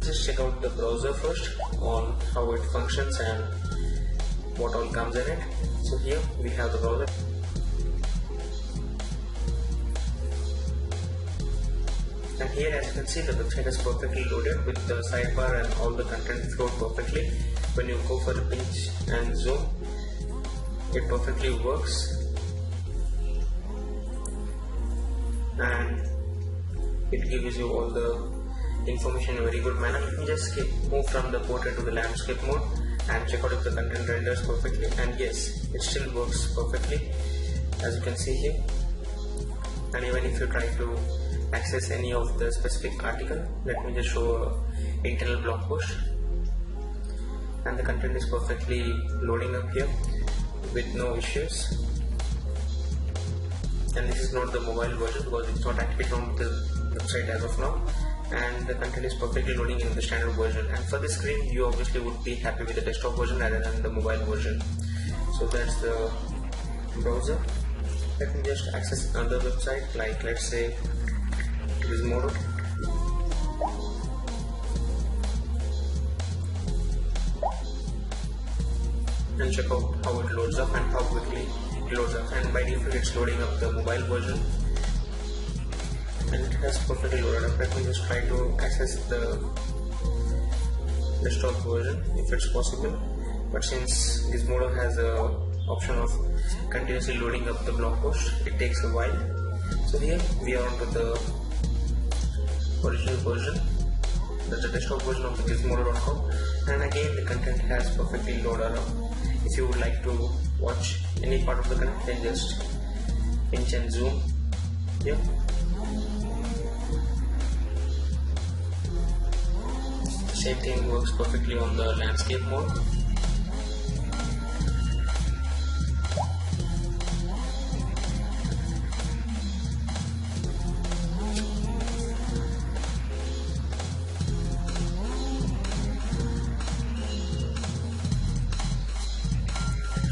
Just check out the browser first on how it functions and what all comes in it. So here we have the browser. And here, as you can see, the website is perfectly loaded with the sidebar and all the content flowed perfectly. When you go for a pinch and zoom, it perfectly works, and it gives you all the information in a very good manner. You can just move from the portrait to the landscape mode and check out if the content renders perfectly, and yes, it still works perfectly, as you can see here. And even if you try to access any of the specific article, let me just show an internal blog post, and the content is perfectly loading up here with no issues. And this is not the mobile version because it's not active on the website as of now, and the content is perfectly loading in the standard version. And for the screen, you obviously would be happy with the desktop version rather than the mobile version. So that's the browser. Let me just access another website, like let's say Gizmodo. And check out how it loads up and how quickly it loads up. And by default it's loading up the mobile version, and it has perfectly loaded up. Let me just try to access the desktop version if it's possible, but since Gizmodo has a option of continuously loading up the blog post, it takes a while. So here we are onto the original version, that's the desktop version of the Gizmodo.com, and again the content has perfectly loaded up. If you would like to watch any part of the content, then just pinch and zoom here. The same thing works perfectly on the landscape mode.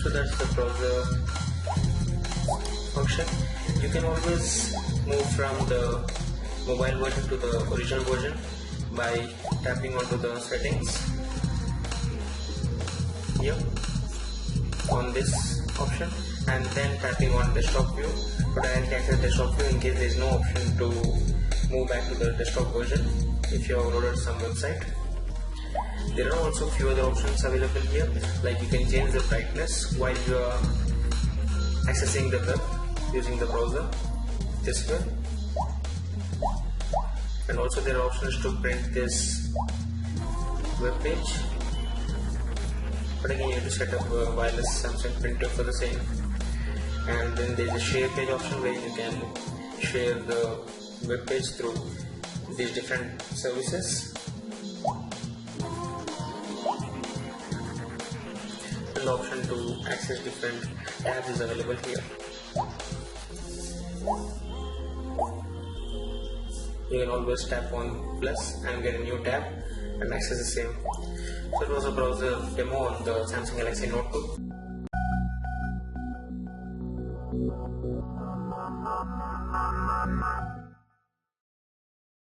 So that's the browser function. You can always move from the mobile version to the original version by tapping onto the settings here on this option, and then tapping on desktop view to directly access desktop view in case there is no option to move back to the desktop version if you have loaded some website. There are also few other options available here, like you can change the brightness while you are accessing the web using the browser this way, and also there are options to print this web page, but again you have to set up a wireless Samsung printer for the same. And then there is a share page option where you can share the web page through these different services. The option to access different tabs is available here. You can always tap on plus and get a new tab and access the same. So it was a browser demo on the Samsung Galaxy Note 2.